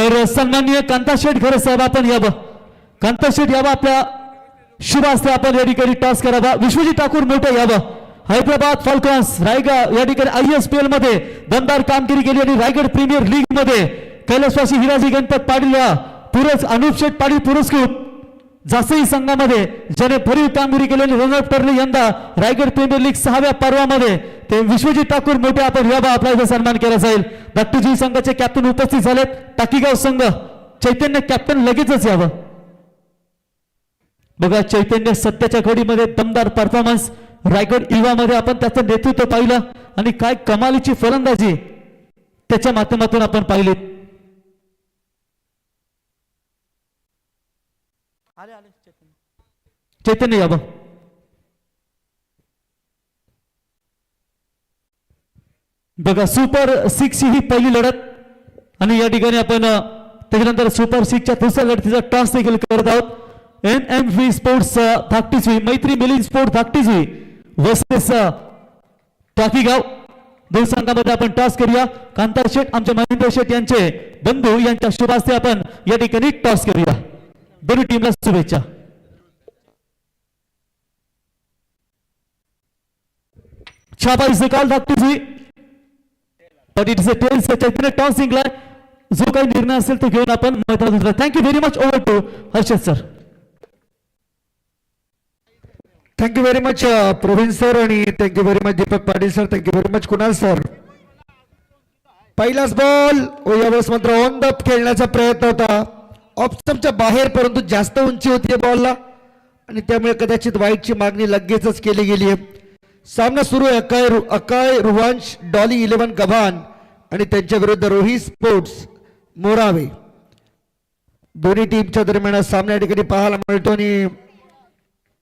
तर सन्माननीय कांताशेठ खरे साहेब आपण यावं, कांताशेठ यावं, आपल्या शुभ हस्ते आपण या ठिकाणी टॉस करावा. विश्वजित ठाकूर मोठे यावं, हैदराबाद फाल्कॉन्स रायगड या ठिकाणी ISPL मध्ये दमदार कामगिरी केली आणि रायगड प्रीमियर लीग मध्ये कैलासवासी हिराजी गणपत पाटील अनुप शेठ पाटील पुरस्कृत जासई संघामध्ये ज्याने भरीव कामगिरी केली आणि रनअप ठरले यंदा रायगड प्रीमियर लीग 6व्या पर्वामध्ये ते विश्वजित ठाकूर मोठे आपण यावा, आपला इथे सन्मान केला जाईल. डॉक्टर संघाचे कॅप्टन उपस्थित झालेत. टाकीगाव संघ चैतन्य कॅप्टन लगेचच यावं. बघा चैतन्य सत्याच्या घडीमध्ये दमदार परफॉर्मन्स, रायगड युवामध्ये आपण त्याचं नेतृत्व पाहिलं आणि काय कमालीची फलंदाजी त्याच्या माध्यमातून आपण पाहिली. चैतन्य यावं. बघा सुपर 6 ही पहिली लढत आणि या ठिकाणी आपण त्याच्यानंतर सुपर 6च्या दुसऱ्या लढतीचा टॉस देखील करत आहोत. NMV स्पोर्ट्स धाकटीसवी, मैत्री मिलिंद स्पोर्ट धाकटीसवी वर्सेस टाकीगाव. दोन संघामध्ये आपण टॉस करूया. कांतार शेठ आमचे महेंद्र शेठ यांचे बंधू यांच्या शुभ हस्ते आपण या ठिकाणी टॉस करूया. दोन्ही टीमला शुभेच्छा. छापाई सकाल धाकटीसवी but it is a tail set. Chaitanya toss जिंकलाय. जो काही निर्णय असेल तो घेऊन आपण मैदानात उतरा. Thank you very much. Over to Harshad sir. Thank you very much Pravin sir आणि thank you very much Deepak Patil sir. Thank you very much Kunal sir. पहिलाच बॉल यावेळेस मात्र ऑन द खेळण्याचा प्रयत्न होता, ऑप्शनच्या बाहेर, परंतु जास्त उंची होती बॉलला आणि त्यामुळे कदाचित वाईटची मागणी लगेचच केली गेली आहे. सामना सुरू आहे. अकाय रुवांश डॉली 11 गव्हाण आणि त्यांच्या विरुद्ध रोही स्पोर्ट्स मोरावे. दोन्ही टीमच्या दरम्यान सामना या ठिकाणी पाहायला मिळतो आणि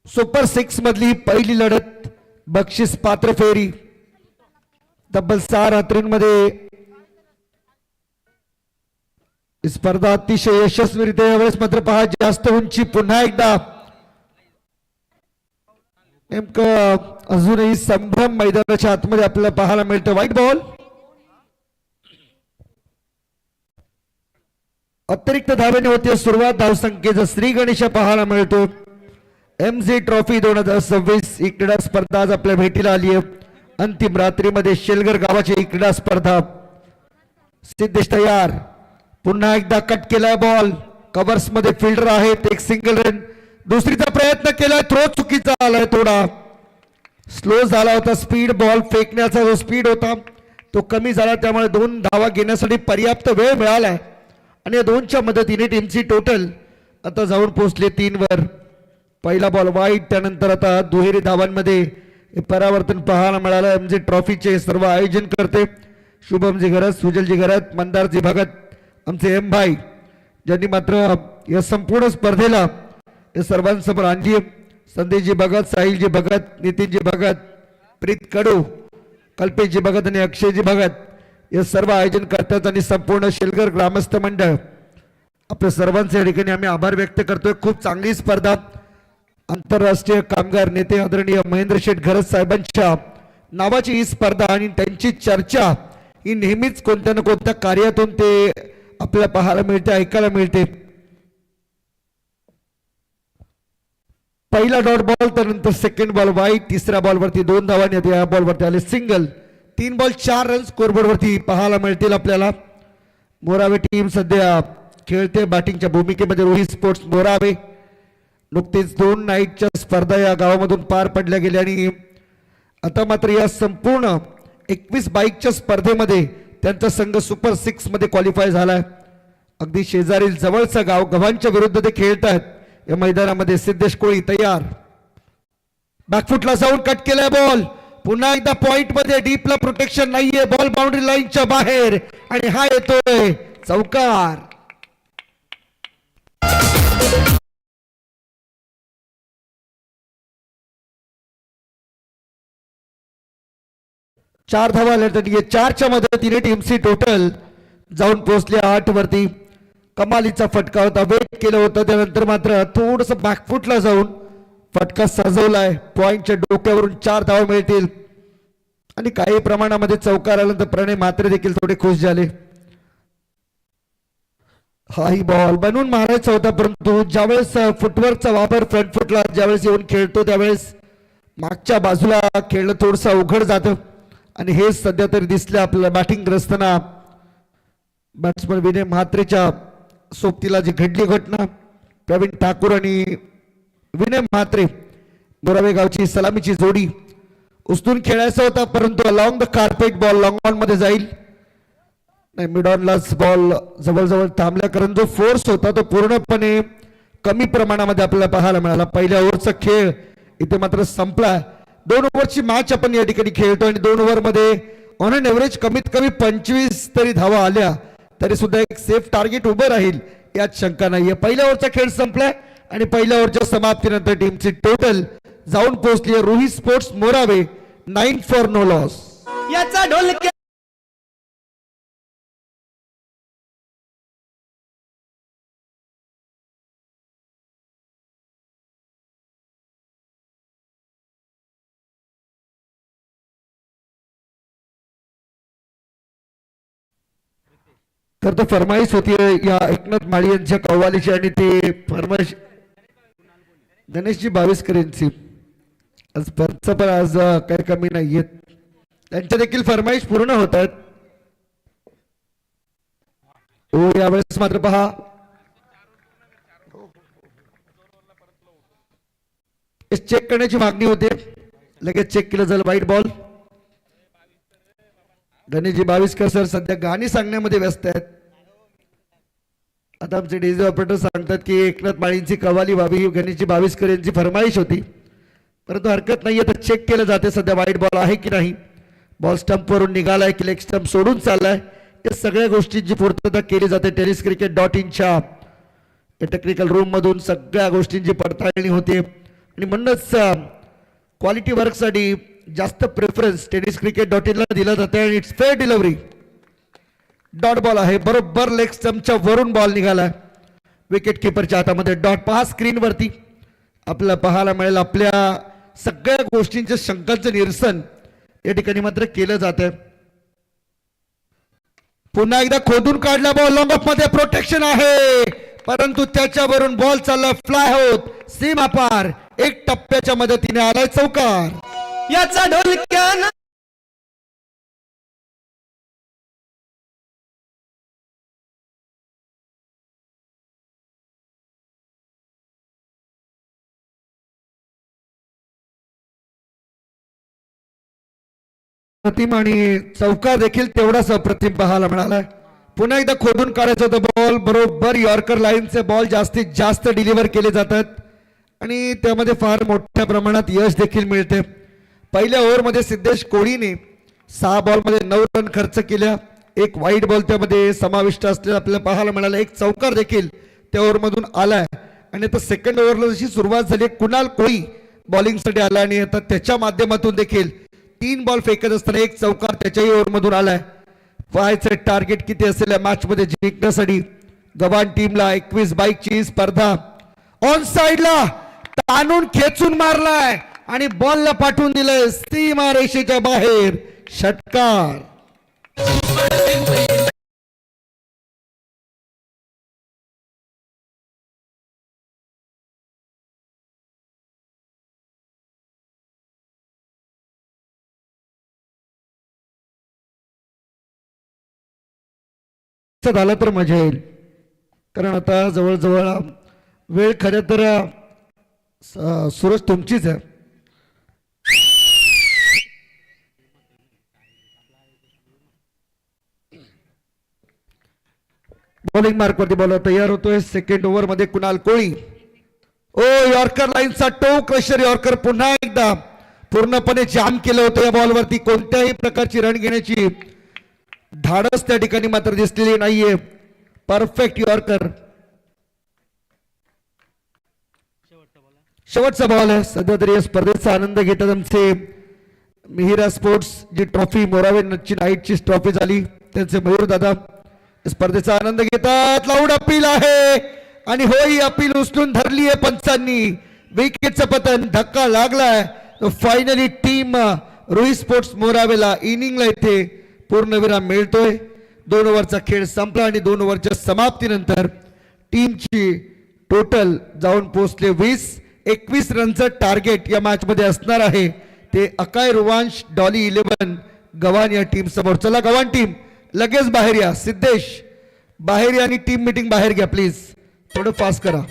सुपर 6 मधली ही पहिली लढत, बक्षीस पात्र फेरी, तब्बल 6 रात्रींमध्ये स्पर्धा अतिशय यशस्वीरित्या. यावेळेस मात्र पहा जास्त उंची पुन्हा एकदा नेमकं अजूनही संभ्रम मैदानाच्या आतमध्ये आपल्याला पाहायला मिळतं. White ball. अतिरिक्त धावेने होते सुरुवात. धावसंख्येचा श्री गणेश पाहायला मिळतो. MG ट्रॉफी 2026 ही क्रीडा स्पर्धा आज आपल्या भेटीला आली आहे. अंतिम रात्रीमध्ये शेलगर गावाची ही क्रीडा स्पर्धा. सिद्धेश तयार. पुन्हा एकदा कट केलाय बॉल. कव्हर्स मध्ये फिल्डर आहेत. एक सिंगल रन. दुसरीचा प्रयत्न केलाय. थ्रो चुकीचा आलाय, थोडा स्लो झाला होता. स्पीड बॉल फेकण्याचा जो स्पीड होता तो कमी झाला, त्यामुळे 2 धावा घेण्यासाठी पर्याप्त वेळ मिळालाय आणि या 2च्या मदतीने टीमची टोटल आता जाऊन पोहोचले 3 वर. पहिला बॉल वाईट. त्यानंतर आता दुहेरी धावांमध्ये परावर्तन पाहायला मिळालं. MG ट्रॉफीचे सर्व आयोजन करते शुभमजी घरत, सुजलजी घरत, मंदारजी भगत, आमचे M भाई, ज्यांनी मात्र या संपूर्ण स्पर्धेला या सर्वांसमोर आणली. संदेशजी भगत, साहिलजी भगत, नितीनजी भगत, प्रीत कडू, कल्पेशजी भगत आणि अक्षयजी भगत हे सर्व आयोजन करतात आणि संपूर्ण शेलगर ग्रामस्थ मंडळ आपल्या सर्वांचे या ठिकाणी आम्ही आभार व्यक्त करतोय. खूप चांगली स्पर्धा. आंतरराष्ट्रीय कामगार नेते आदरणीय महेंद्र शेठ घरत साहेबांच्या नावाची ही स्पर्धा आणि त्यांची चर्चा ही नेहमीच कोणत्या ना कोणत्या कार्यातून ते आपल्याला पाहायला मिळते, ऐकायला मिळते. पहिला डॉट बॉल, त्यानंतर सेकंड बॉल वाईट. तिसऱ्या बॉलवरती 2 धावांनी या बॉलवरती आले सिंगल. 3 बॉल 4 रन स्कोरबोर्ड वरती पाहायला मिळतील आपल्याला. मोरावे टीम सध्या खेळते बॅटिंगच्या भूमिकेमध्ये. रोहित स्पोर्ट्स मोरावे. नुकतीच 2 नाईटच्या स्पर्धा या गावामधून पार पडल्या गेल्या आणि आता मात्र या संपूर्ण 21 बाईकच्या स्पर्धेमध्ये त्यांचा संघ सुपर 6 मध्ये क्वालिफाय झालाय. अगदी शेजारील जवळचं गाव गव्हाणच्या विरुद्ध ते खेळत आहेत. या मैदानामध्ये सिद्धेश कोळी तयार. बॅकफुटला जाऊन कट केलाय बॉल. पुन्हा एकदा पॉइंट मध्ये. डीपला प्रोटेक्शन नाहीये. बॉल बाउंड्री लाईनच्या बाहेर आणि हा येतोय चौकार. चार धावा लढतात. 4च्या मदतीने टीमची टोटल जाऊन पोहोचले 8 वरती. कमालीचा फटका होता. वेट केलं होतं, त्यानंतर मात्र थोडस बॅकफुटला जाऊन फटका सजवलाय. पॉइंटच्या डोक्यावरून 4 धावा मिळतील आणि काही प्रमाणामध्ये चौकार आल्यानंतर प्रणय मात्रे देखील थोडे खुश झाले. हाही बॉल बनवून मारायचा होता, परंतु ज्यावेळेस फुटवर्कचा वापर फ्रंट फुटला ज्यावेळेस येऊन खेळतो त्यावेळेस मागच्या बाजूला खेळणं थोडंसं अवघड जातं आणि हे सध्या तरी दिसलं आपल्याला बॅटिंग करताना बॅट्समन विनय म्हात्रेच्या सोबतीला जी घडली घटना. प्रवीण ठाकूर आणि विनय म्हात्रे बोरावे गावची सलामीची जोडी उचलून खेळायचा होता, परंतु along the carpet ball long on मध्ये जाईल. नाही, मिड ऑनलाच बॉल जवळजवळ थांबला, कारण जो फोर्स होता तो पूर्णपणे कमी प्रमाणामध्ये आपल्याला पाहायला मिळाला. पहिल्या ओव्हरचा खेळ इथे मात्र संपला. 2 ओव्हरची मॅच आपण या ठिकाणी खेळतो आणि 2 ओव्हरमध्ये ऑन अन एव्हरेज कमीत कमी 25 तरी धावा आल्या तरी सुद्धा एक सेफ टार्गेट उभं राहील यात शंका नाहीये. पहिल्या ओव्हरचा खेळ संपलाय आणि पहिल्या ओव्हरच्या समाप्तीनंतर टीमची टोटल जाऊन पोहोचली आहे Rohit sports Morawe 9 for no loss. याचा ढोलक्या तर तो फरमाईश होती या एकनाथ माळी यांच्या कव्वालीची आणि ते फरमाईश गणेशजी बावीसकर यांची. आज पंच पण आज काही कमी नाहीयेत, त्यांच्या देखील फरमाईश पूर्ण होत आहेत. ओ यावेळेस मात्र पहा चेक करण्याची मागणी होते, लगेच चेक केलं जाईल. वाईट बॉल. गणेशजी बावीसकर सर सध्या गाणी सांगण्यामध्ये व्यस्त आहेत. आता आमचे डीजे ऑपरेटर सांगतात की एकनाथ माळींची कव्वाली व्हावी ही गणेशजी बावीसकर यांची फरमाईश होती, परंतु हरकत नाहीये. तर चेक केलं जाते सध्या वाईट बॉल आहे की नाही. बॉल स्टंपवरून निघालाय की लेग स्टंप सोडून चाललाय, या सगळ्या गोष्टींची पूर्तता केली जाते. tenniscricket.in या टेक्निकल रूम मधून सगळ्या गोष्टींची पडताळणी होते आणि म्हणूनच क्वालिटी वर्कसाठी जास्त प्रेफरन्स tenniscricket.in ला दिला जाते आणि it's fair delivery. Dot ball आहे, बरोबर लेग स्टंपच्या वरून बॉल निघाला विकेट किपरच्या हातामध्ये. डॉट पहा स्क्रीनवरती आपल्याला पाहायला मिळेल. आपल्या सगळ्या गोष्टींच्या शंकांचं निरसन या ठिकाणी मात्र केलं जात आहे. पुन्हा एकदा खोदून काढला बॉल, लॉंग ऑफ मध्ये प्रोटेक्शन आहे, परंतु त्याच्यावरून बॉल चालला फ्लाय होत सीमा पार. एक टप्प्याच्या मदतीने आलाय चौकार. याचा ढोलक्या अप्रतिम आणि चौकार देखील तेवढाच अप्रतिम पाहायला मिळालाय. पुन्हा एकदा खोदून काढायचा होता बॉल, बरोबर यॉर्कर लाईनचे बॉल जास्तीत जास्त डिलिव्हर केले जातात आणि त्यामध्ये फार मोठ्या प्रमाणात यश देखील मिळते. पहिल्या ओव्हरमध्ये सिद्धेश कोळीने 6 बॉलमध्ये 9 रन खर्च केल्या. एक वाईट बॉल त्यामध्ये समाविष्ट असलेला आपल्याला पाहायला मिळाला. एक चौकार देखील त्या ओव्हरमधून आलाय आणि आता सेकंड ओव्हरला जशी सुरुवात झाली कुणाल कोळी बॉलिंगसाठी आला आणि आता त्याच्या माध्यमातून देखील 3 बॉल फेकत असताना एक चौकार त्याच्याही ओव्हरमधून आलाय. पाहायचं टार्गेट किती असेल या मॅच मध्ये जिंकण्यासाठी. गव्हाण टीमला 21 बाईकची स्पर्धा. ऑन साइडला ताणून खेचून मारलाय आणि बॉलला पाठवून दिलंय सीमा रेषेच्या बाहेर. षटकार. झाला तर मजा येईल, कारण आता जवळजवळ वेळ खऱ्या तर सूरज तुमचीच आहे. बॉलिंग मार्क वरती बॉलर तयार होतोय. सेकंड ओव्हर मध्ये कुणाल कोळी. ओ यॉर्कर लाईनचा टो क्रशर यॉर्कर पुन्हा एकदा पूर्णपणे जाम केलं होतं या बॉलवरती. कोणत्याही प्रकारची रन घेण्याची धाडस त्या ठिकाणी मात्र दिसलेली नाहीये. Perfect yorker. शेवटचा बॉल आहे. सध्या तरी या स्पर्धेचा आनंद घेतात आमचे मिहिरा स्पोर्ट्स. जी ट्रॉफी मोरावे नाईटची ट्रॉफी झाली त्यांचे मयूर दादा स्पर्धेचा आनंद घेतात. लाऊड अपील आहे आणि हो ही अपील उचलून धरली आहे पंचांनी. विकेटचं पतन, धक्का लागलाय. फायनली टीम रोहित स्पोर्ट्स मोरावेला इनिंगला इथे पूर्णविराम मिळतोय. 2 ओव्हरचा खेळ संपला आणि 2 ओव्हरच्या समाप्तीनंतर टीमची टोटल जाऊन पोहोचले 21 रनचं टार्गेट या मॅच मध्ये असणार आहे ते अकाय रुवांश डॉली 11 गव्हाण या टीम समोर. चला गव्हाण टीम लगेच बाहेर या. सिद्धेश बाहेर या आणि टीम मीटिंग बाहेर घ्या प्लीज. थोडं फास्ट करा.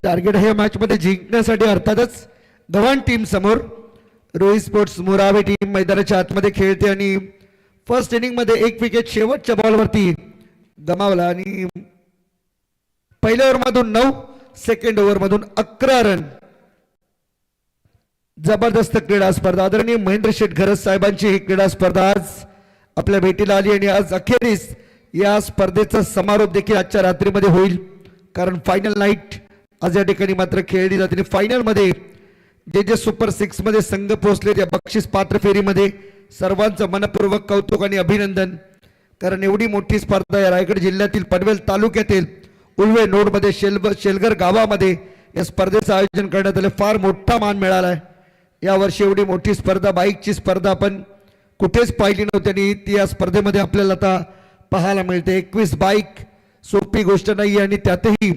टार्गेट आहे या मॅच मध्ये जिंकण्यासाठी अर्थातच गव्हाण टीम समोर. रोहित स्पोर्ट्स मोरावे टीम मैदानाच्या आतमध्ये खेळते आणि फर्स्ट इनिंग मध्ये एक विकेट शेवटच्या बॉलवरती गमावला आणि पहिल्या ओव्हर मधून 9, सेकंड ओव्हर मधून 11 रन. जबरदस्त क्रीडा स्पर्धा. आदरणीय महेंद्र शेठ घरत साहेबांची ही क्रीडा स्पर्धा आज आपल्या भेटीला आली आणि आज अखेरीस या स्पर्धेचा समारोप देखील आजच्या रात्रीमध्ये होईल. कारण फायनल नाईट आज या ठिकाणी मात्र खेळली जाते. फायनल मध्ये जे सुपर 6 मध्ये संघ पोहोचले त्या बक्षीस पात्र फेरीमध्ये सर्वांचं मनपूर्वक कौतुक आणि अभिनंदन. कारण एवढी मोठी स्पर्धा या रायगड जिल्ह्यातील पनवेल तालुक्यातील उल्वे नोडमध्ये शेलगर गावामध्ये या स्पर्धेचं आयोजन करण्यात आलं. फार मोठा मान मिळाला आहे. यावर्षी एवढी मोठी स्पर्धा, बाईकची स्पर्धा आपण कुठेच पाहिली नव्हती आणि ती या स्पर्धेमध्ये आपल्याला आता पाहायला मिळते. 21 बाईक सोपी गोष्ट नाही आणि त्यातही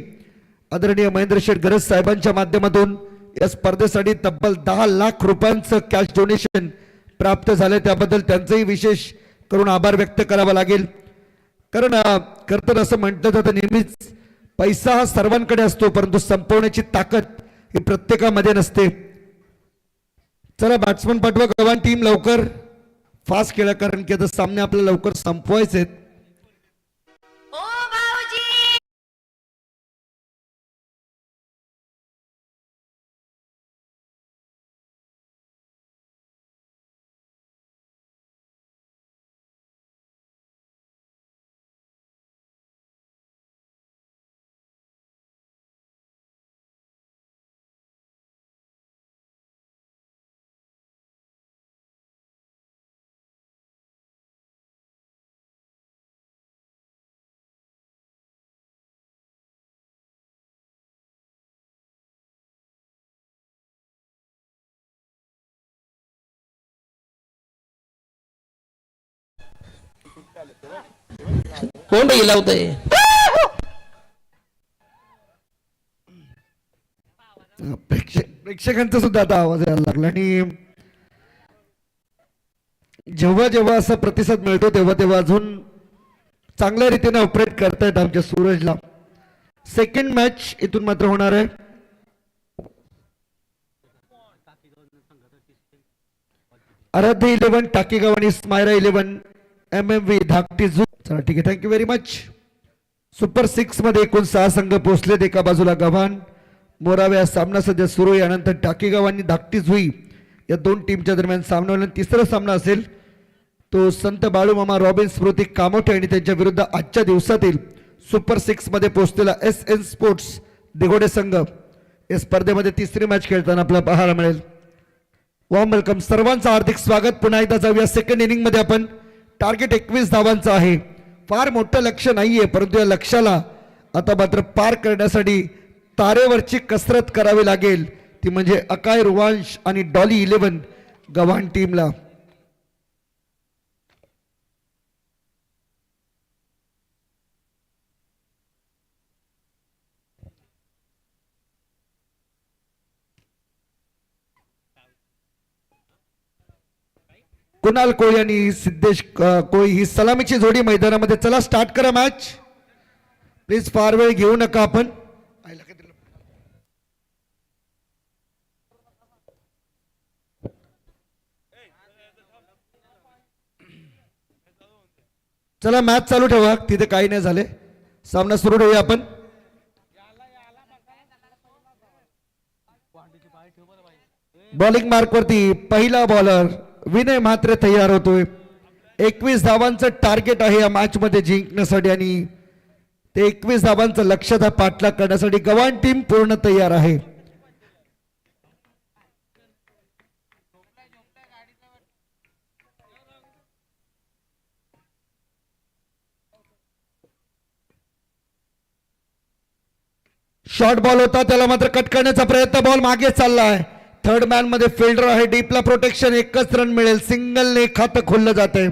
आदरणीय महेंद्र शेठ घरत साहेबांच्या माध्यमातून या स्पर्धेसाठी तब्बल 10 लाख रुपयांचं कॅश डोनेशन प्राप्त झालं. त्याबद्दल त्यांचंही विशेष करून आभार व्यक्त करावा लागेल. कारण खरं असं म्हटलं जातं नेहमीच पैसा हा सर्वांकडे असतो परंतु संपवण्याची ताकद ही प्रत्येकामध्ये नसते. चला बॅट्समन पाठवा गव्हाण टीम, लवकर फास्ट खेळा कारण की आता सामने आपल्याला लवकर संपवायचे आहेत. कोण बाई लावतंय? प्रेक्षकांचा सुद्धा आता आवाज यायला लागला आणि जेव्हा जेव्हा असा प्रतिसाद मिळतो तेव्हा तेव्हा अजून चांगल्या रीतीने ऑपरेट करतायत आमच्या सूरजला. सेकंड मॅच इथून मात्र होणार आहे. आराध्य 11 टाकीगाव आणि स्मायरा 11 MMV धाकटी झू. चला ठीक आहे, थँक्यू व्हेरी मच. सुपर 6 मध्ये एकूण 6 संघ पोहोचलेत. एका बाजूला गव्हाण मोरावे हा सामना सध्या सुरू आहे. यानंतर टाकीगाव आणि धाकटी झुई या दोन टीमच्या दरम्यान सामना होईल. तिसरा सामना असेल तो संत बाळूमामा रॉबिन स्मृती कामोठे आणि त्यांच्या विरुद्ध आजच्या दिवसातील सुपर 6 मध्ये पोहोचलेला SN स्पोर्ट्स दिघोडे संघ या स्पर्धेमध्ये तिसरी मॅच खेळताना आपल्याला पाहायला मिळेल. वॉर्म वेलकम, सर्वांचं हार्दिक स्वागत. पुन्हा एकदा जाऊया सेकंड इनिंग मध्ये. आपण टार्गेट 21 धावांचं आहे. फार मोठं लक्ष नाहीये परंतु या लक्ष्याला आता मात्र पार करण्यासाठी तारेवरची कसरत करावी लागेल. ती म्हणजे अकाय रुवांश आणि डॉली 11 गव्हाण टीमला. कुणाल कोळी आणि सिद्धेश कोळी ही सलामीची जोडी मैदानामध्ये. चला स्टार्ट करा मॅच प्लीज, फार वेळ घेऊ नका आपण. चला मॅच चालू ठेवा, तिथे काही नाही झाले. सामना सुरू ठेवूया आपण. बॉलिंग मार्क वरती पहिला बॉलर विनय म्हात्रे तयार होतोय. 21 धावांचं टार्गेट आहे या मॅच मध्ये जिंकण्यासाठी आणि ते 21 धावांचं लक्ष्याचा पाठलाग करण्यासाठी गव्हाण टीम पूर्ण तयार आहे. शॉर्ट बॉल होता त्याला मात्र कट करण्याचा प्रयत्न. बॉल मागे चाललाय. थर्ड मॅन मध्ये फिल्डर आहे. डीपला प्रोटेक्शन. एकच रन मिळेल. सिंगलने खातं खोललं जाते.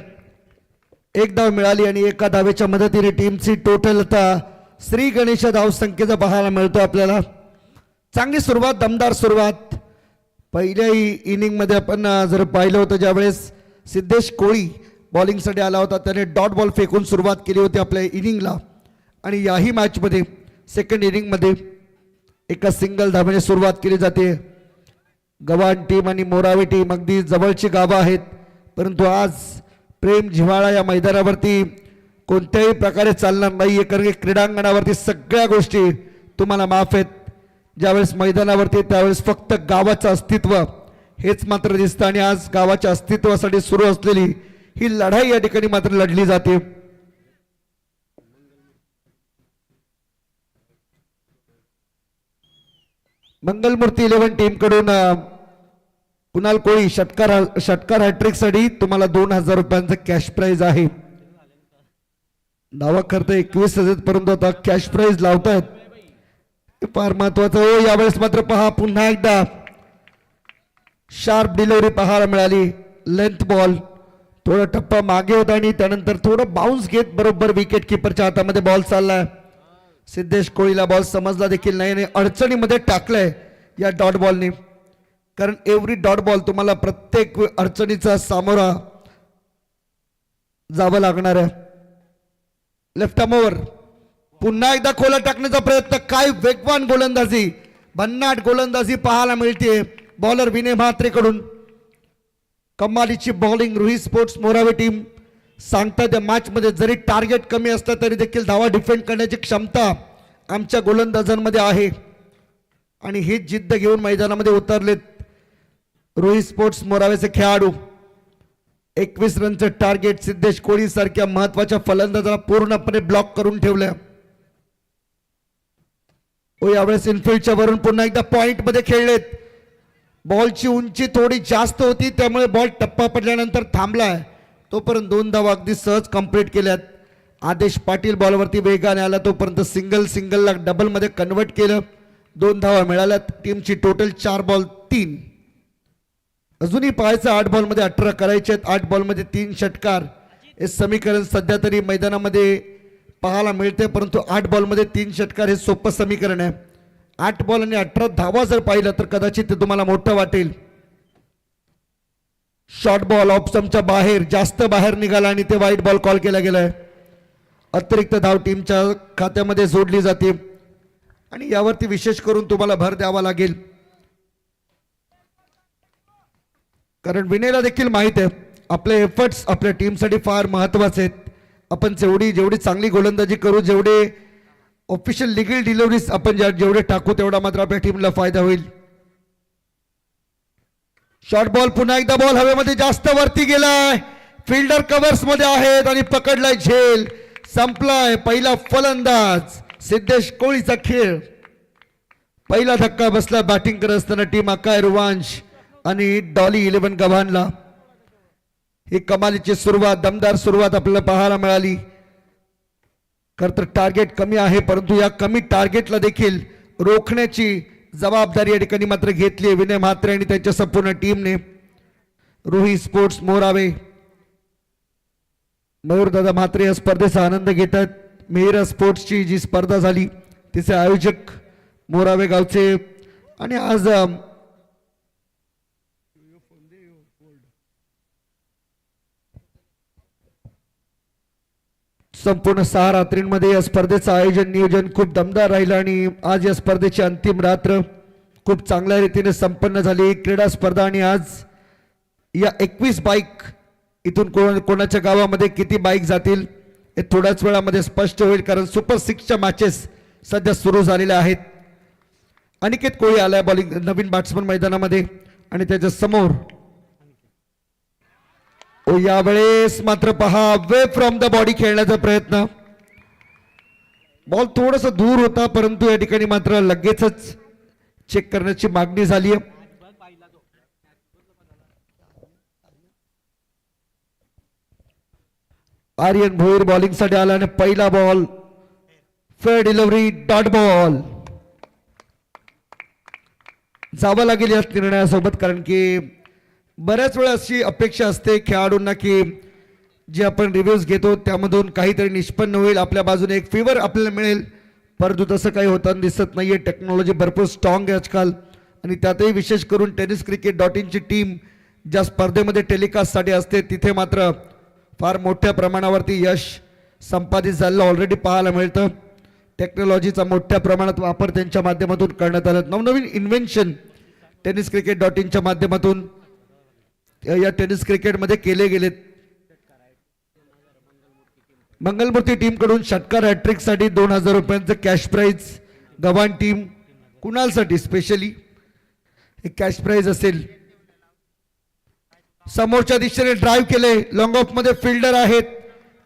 एक धाव मिळाली आणि एका धावेच्या मदतीने टीमची टोटल आता श्री गणेश धाव संख्येचा पाहायला मिळतो आपल्याला. चांगली सुरुवात, दमदार सुरुवात. पहिल्या इनिंग मध्ये आपण जर पाहिलं होतं ज्यावेळेस सिद्धेश कोळी बॉलिंगसाठी आला होता त्याने डॉट बॉल फेकून सुरुवात केली होती आपल्या इनिंगला आणि याही मॅच मध्ये सेकंड इनिंग मध्ये एका सिंगल धावेने सुरुवात केली जाते. गव्हाण टीम आणि मोरावे टीम अगदी जवळची गावं आहेत परंतु आज प्रेम जिव्हाळा या मैदानावरती कोणत्याही प्रकारे चालणार नाहीये कारण की क्रीडांगणावरती सगळ्या गोष्टी तुम्हाला माफ आहेत. ज्यावेळेस मैदानावरती त्यावेळेस फक्त गावाचं अस्तित्व हेच मात्र दिसतं आणि आज गावाच्या अस्तित्वासाठी सुरू असलेली ही लढाई या ठिकाणी मात्र लढली जाते. मंगलमूर्ती 11 टीम कडून कुणाल कोळी षटकार हॅट्रिक साठी तुम्हाला 2000 रुपयांचं कॅश प्राइज आहे. दावा खर्च 21,000 परंतु आता कॅश प्राइज लावतायत फार महत्वाचं. हो यावेळेस मात्र पहा पुन्हा एकदा शार्प डिलिव्हरी पाहायला मिळाली. लेंथ बॉल थोडा टप्पा मागे होता आणि त्यानंतर थोडं बाउन्स घेत बरोबर विकेट किपरच्या हातामध्ये बॉल चाललाय. सिद्धेश कोळीला बॉल समजला देखील नाही आणि अडचणीमध्ये टाकलंय या डॉट बॉलने कारण एव्हरी डॉट बॉल तुम्हाला प्रत्येक अडचणीचा सामोरा जावं लागणार आहे. लेफ्ट आर्मवर पुन्हा एकदा खोला टाकण्याचा प्रयत्न. काय वेगवान गोलंदाजी, भन्नाट गोलंदाजी पाहायला मिळते बॉलर विनय म्हात्रेकडून. कमालीची bowling. Ruhi sports Morawe team सांगतात या मॅच मध्ये जरी टार्गेट कमी असलं तरी देखील धावा डिफेंड करण्याची क्षमता आमच्या गोलंदाजांमध्ये आहे आणि ही जिद्द घेऊन मैदानामध्ये उतरलेत रुही स्पोर्ट्स मोरावेचे खेळाडू. 21 रनचं टार्गेट सिद्धेश कोळी सारख्या महत्वाच्या फलंदाजाला पूर्णपणे ब्लॉक करून ठेवलं. यावेळेस इनफिल्डच्या वरून पुन्हा एकदा पॉइंट मध्ये खेळलेत. बॉलची उंची थोडी जास्त होती त्यामुळे बॉल टप्पा पडल्यानंतर थांबलाय. तोपर्यंत 2 धावा अगदी सहज कंप्लीट केल्यात. आदेश पाटील बॉलवरती वेगाने आला तोपर्यंत सिंगलला डबल मध्ये कन्वर्ट केलं. 2 धावा मिळाल्यात. टीमची टोटल 4 बॉल 3. अजूनही पाहायचं 8 बॉल मध्ये 18 करायचे आहेत. 8 बॉल मध्ये 3 षटकार हे समीकरण सध्या तरी मैदानामध्ये पाहायला मिळते परंतु 8 बॉल मध्ये 3 षटकार हे सोपं समीकरण आहे. 8 बॉल आणि 18 धावा जर पाहिलं तर कदाचित ते तुम्हाला मोठं वाटेल. शॉर्ट बॉल ऑफ स्टंपच्या बाहेर जास्त बाहेर निघाला आणि ते वाईट बॉल कॉल केला गेलाय. अतिरिक्त धाव टीमच्या खात्यामध्ये जोडली जाते आणि यावरती विशेष करून तुम्हाला भर द्यावा लागेल कारण विनयला देखील माहित आहे आपले एफर्ट्स आपल्या टीमसाठी फार महत्वाचे आहेत. आपण जेवढी चांगली गोलंदाजी करू जेवढे ऑफिशियल लिगल डिलिव्हरीज आपण जेवढे टाकू तेवढा मात्र आपल्या टीमला फायदा होईल. शॉर्ट बॉल पुन्हा एकदा बॉल हवेमध्ये जास्त वरती गेलाय. फिल्डर कव्हर्स मध्ये आहेत आणि पकडलाय झेल. संपलाय पहिला फलंदाज सिद्धेश कोळीचा खेळ. पहिला धक्का बसला बॅटिंग करत असताना टीम अकाय रुवांश आणि डॉली 11 गव्हाणला. ही कमालीची सुरुवात, दमदार सुरुवात आपल्याला पाहायला मिळाली. खरं तर टार्गेट कमी आहे परंतु या कमी टार्गेटला देखील रोखण्याची जबाबदारी या ठिकाणी मात्र घेतली आहे विनय म्हात्रे आणि त्यांच्या संपूर्ण टीमने. रुही स्पोर्ट्स मोरावे मयूरदादा म्हात्रे या स्पर्धेचा आनंद घेतात. मेहरा स्पोर्ट्सची जी स्पर्धा झाली तिचे आयोजक मोरावे गावचे आणि आज संपूर्ण 6 रात्रींमध्ये या स्पर्धेचं आयोजन नियोजन खूप दमदार राहिलं आणि आज या स्पर्धेची अंतिम रात्र खूप चांगल्या रीतीने संपन्न झाली. क्रीडा स्पर्धा आणि आज या 21 बाईक इथून कोणाच्या गावामध्ये किती बाईक जातील हे थोड्याच वेळामध्ये स्पष्ट होईल कारण सुपर 6च्या मॅचेस सध्या सुरू झालेल्या आहेत. अनिकेत कोळी आलाय बॉलिंग नवीन बॅट्समन मैदानामध्ये आणि त्याच्या समोर यावेळेस मात्र पहा वे फ्रॉम द बॉडी खेळण्याचा प्रयत्न. बॉल थोडस दूर होता परंतु या ठिकाणी मात्र लगेचच चेक करण्याची मागणी झाली आहे. आर्यन भोईर बॉलिंग साठी आला आणि पहिला ball fair delivery dot ball. जावं लागेल या निर्णयासोबत कारण की बऱ्याच वेळा अशी अपेक्षा असते खेळाडूंना की जे आपण रिव्ह्यूज घेतो त्यामधून काहीतरी निष्पन्न होईल, आपल्या बाजूने एक फेवर आपल्याला मिळेल, परंतु तसं काही होताना दिसत नाहीये. टेक्नॉलॉजी भरपूर स्ट्रॉंग आहे आजकाल आणि त्यातही विशेष करून tenniscricket.in ची टीम ज्या स्पर्धेमध्ये टेलिकास्टसाठी असते तिथे मात्र फार मोठ्या प्रमाणावरती यश संपादित झालेलं ऑलरेडी पाहायला मिळतं. टेक्नॉलॉजीचा मोठ्या प्रमाणात वापर त्यांच्या माध्यमातून करण्यात आला. नवनवीन इन्व्हेन्शन tenniscricket.in च्या माध्यमातून या टेनिस क्रिकेटमध्ये केले गेलेत. मंगलमूर्ती टीम कडून षटकार हॅट्रिक साठी 2000 रुपयांचं कॅश प्राइज, गव्हाण टीम कुणालसाठी स्पेशली हे कॅश प्राइज असेल. समोरच्या दिशेने ड्राईव्ह केले, लॉंग ऑफ मध्ये फिल्डर आहेत,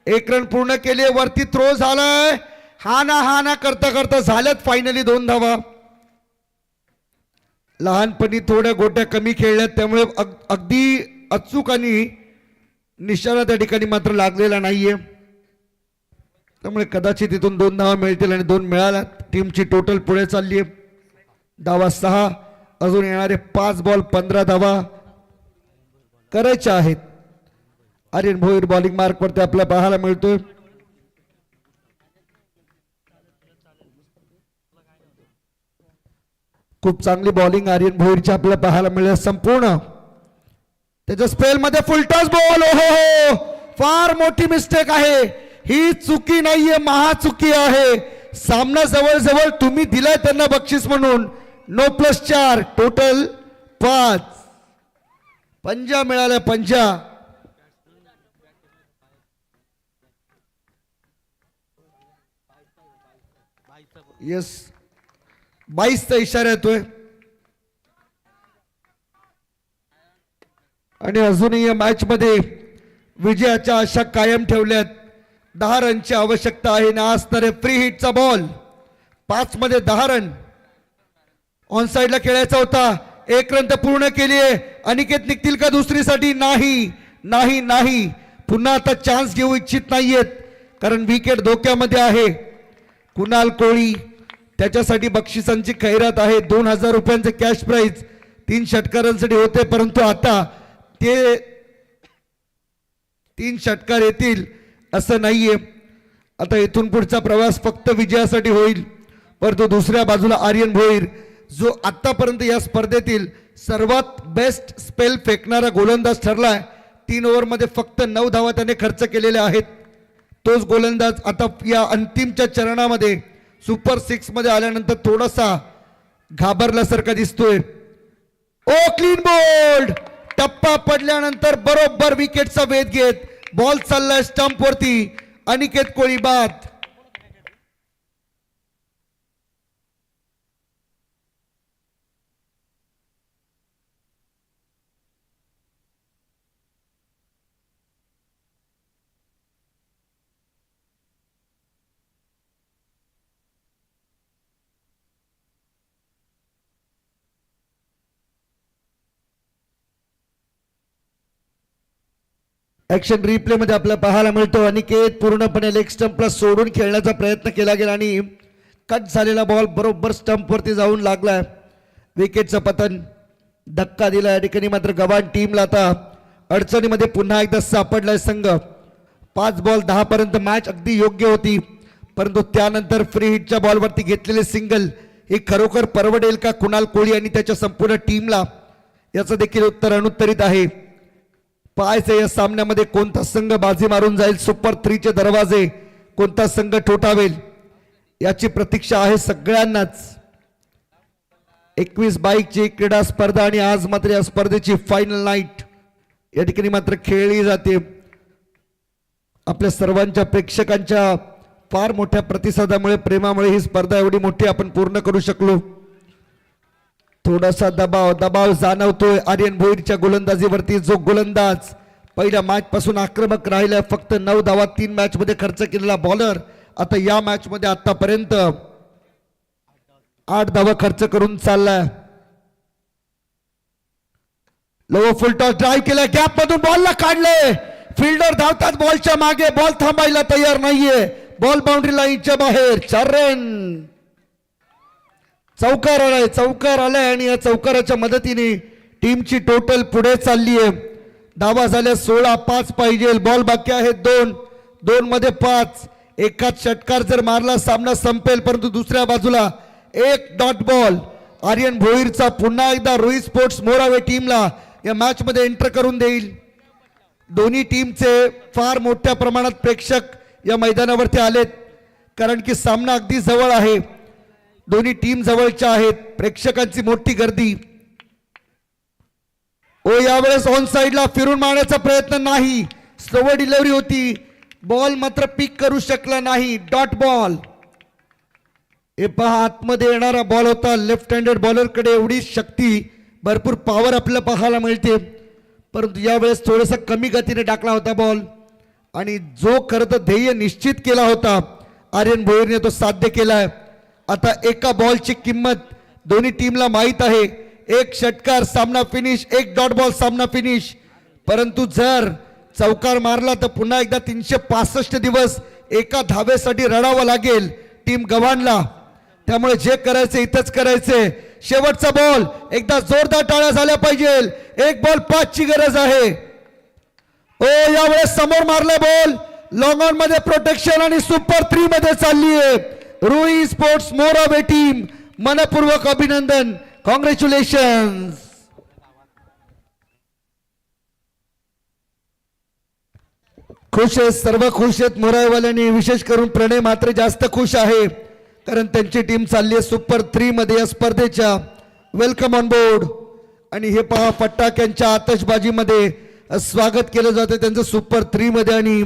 एक रन पूर्ण केले, वरती थ्रो झालाय, हा ना करता करता झाल्यात फायनली 2 धावा. लहानपणी थोड्या गोट्या कमी खेळल्यात त्यामुळे अगदी अचूक आणि निशाणा त्या ठिकाणी मात्र लागलेला नाहीये, त्यामुळे कदाचित इथून 2 धावा मिळतील आणि 2 मिळाल्या. टीमची टोटल पुढे चालली आहे. धावा 6, अजून येणारे 5 बॉल 15 धावा करायच्या आहेत. आर्यन भोईर बॉलिंग मार्क वरती आपल्याला पाहायला मिळतोय. खूप चांगली बॉलिंग आर्यन भोईरची आपल्याला पाहायला मिळेल. संपूर्ण त्याच्या स्पेल मध्ये फुलटॉस बॉल, हो फार मोठी मिस्टेक आहे ही, चुकी नाहीये, महाचुकी आहे. सामना जवळ तुम्ही दिलाय त्यांना बक्षीस म्हणून 9+4 टोटल 5 पंजा मिळाल्या. पंजा येस 22चा इशारा येतोय आणि अजूनही या मॅच मध्ये विजयाच्या आशा कायम ठेवल्यात. 10 रनची आवश्यकता आहे ना असणारे फ्री हिटचा बॉल, 5 मध्ये 10 रन. ऑन साइडला खेळायचा होता, 1 रन तर पूर्ण केली आहे. अनिकेत निघतील का दुसरीसाठी? नाही नाही नाही, पुन्हा आता चान्स घेऊ इच्छित नाहीयेत कारण विकेट धोक्यामध्ये आहे. कुणाल कोळी त्याच्यासाठी बक्षिसांची खैरात आहे. 2000 रुपयांचे कॅश प्राइज 3 षटकारांसाठी होते परंतु आता ते 3 षटकार येतील असं नाहीये. आता इथून पुढचा प्रवास फक्त विजयासाठी होईल. परंतु दुसऱ्या बाजूला आर्यन भोईर जो आतापर्यंत या स्पर्धेतील सर्वात बेस्ट स्पेल फेकणारा गोलंदाज ठरलाय. 3 ओव्हरमध्ये फक्त 9 धावा त्याने खर्च केलेल्या आहेत. तोच गोलंदाज आता या अंतिमच्या चरणामध्ये सुपर 6 मध्ये आल्यानंतर थोडासा घाबरल्यासारखा दिसतोय. ओ क्लीन बोल्ड, टप्पा पडल्यानंतर बरोबर विकेटचा वेध घेत बॉल चाललाय स्टंप वरती. अनिकेत कोळी बाद. ऍक्शन रिप्ले मध्ये आपल्याला पाहायला मिळतो अनिकेत पूर्णपणे लेग स्टंपला सोडून खेळण्याचा प्रयत्न केला गेला आणि कट झालेला बॉल बरोबर स्टंप वरती जाऊन लागलाय. विकेटचं पतन, धक्का दिला या ठिकाणी. मात्र गव्हाण टीमला आता अडचणीमध्ये पुन्हा एकदा सापडलाय संघ. 5 बॉल 10 पर्यंत मॅच अगदी योग्य होती परंतु त्यानंतर फ्री हिटच्या बॉलवरती घेतलेले सिंगल हे खरोखर परवडेल का कुणाल कोळी आणि त्याच्या संपूर्ण टीमला, याचं देखील उत्तर अनुत्तरित आहे. पाहायचं या सामन्यामध्ये कोणता संघ बाजी मारून जाईल. सुपर 3 चे दरवाजे कोणता संघ ठोठावेल याची प्रतीक्षा आहे सगळ्यांनाच. 21 बाईकची क्रीडा स्पर्धा आणि आज मात्र या स्पर्धेची फायनल नाईट या ठिकाणी मात्र खेळली जाते. आपल्या सर्वांच्या प्रेक्षकांच्या फार मोठ्या प्रतिसादामुळे, प्रेमामुळे ही स्पर्धा एवढी मोठी आपण पूर्ण करू शकलो. थोडासा दबाव जाणवतोय आर्यन भोईरच्या गोलंदाजीवरती. जो गोलंदाज पहिल्या मॅच पासून आक्रमक राहिलाय, फक्त 9 धावा 3 मॅच मध्ये खर्च केलेला बॉलर आता या मॅच मध्ये आतापर्यंत 8 धावा खर्च करून चाललाय. लो फुल टॉस ड्राईव्ह केला, गॅप मधून बॉलला काढले, फिल्डर धावतात बॉलच्या मागे, बॉल थांबायला तयार नाहीये, बॉल बाउंड्री लाईनच्या बाहेर. 4 रन. चौकार आलाय आणि या चौकाराच्या मदतीने टीमची टोटल पुढे चालली आहे. धावा झाल्या 16, 5 पाहिजे, बॉल बाकी आहेत 2 मध्ये 5. एकाच षटकार जर मारला सामना संपेल, परंतु दुसऱ्या बाजूला एक डॉट बॉल आर्यन भोईरचा पुन्हा एकदा रोहित स्पोर्ट्स मोरावे टीमला या मॅच मध्ये एंटर करून देईल. दोन्ही टीमचे फार मोठ्या प्रमाणात प्रेक्षक या मैदानावरती आलेत, कारण की सामना अगदी जवळ आहे, दोन्ही टीम जवळच्या आहेत, प्रेक्षकांची मोठी गर्दी. यावेळेस ऑन साइडला फिरून मारण्याचा प्रयत्न नाही, स्लो डिलिव्हरी होती, बॉल मात्र पिक करू शकला नाही, डॉट बॉल. हे पहा आतमध्ये येणारा बॉल होता, लेफ्ट हँडेड बॉलर कडे एवढी शक्ती, भरपूर पॉवर आपल्याला पाहायला मिळते, परंतु यावेळेस थोडासा कमी गतीने टाकला होता बॉल आणि जो खरं तर ध्येय निश्चित केला होता आर्यन भोईरने तो साध्य केलाय. आता एका बॉलची किंमत दोन्ही टीमला माहित आहे, एक षटकार सामना फिनिश, एक डॉट बॉल सामना फिनिश. परंतु जर चौकार मारला तर पुन्हा एकदा 365 दिवस एका धावेसाठी रडावं लागेल टीम गव्हाणला. त्यामुळे जे करायचे इथंच करायचे. शेवटचा बॉल, एकदा जोरदार टाळ्या झाल्या पाहिजे, एक बॉल 5 ची गरज आहे. यावेळेस समोर मारले बॉल, लॉंग ऑन मध्ये प्रोटेक्शन आणि सुपर 3 मध्ये चालली आहे. रोहित स्पोर्ट्स मोरावे टीम मनपूर्वक अभिनंदन, कॉंग्रॅच्युलेशन. खुश आहेत, सर्व खुश आहेत मोरावेवाल्यांनी, विशेष करून प्रणय मात्र जास्त खुश आहे, कारण त्यांची टीम चालली आहे सुपर 3 मध्ये या स्पर्धेच्या. Welcome on board. आणि हे पहा फटाक्यांच्या आतषबाजीमध्ये स्वागत केलं जातं त्यांचं सुपर 3 मध्ये, आणि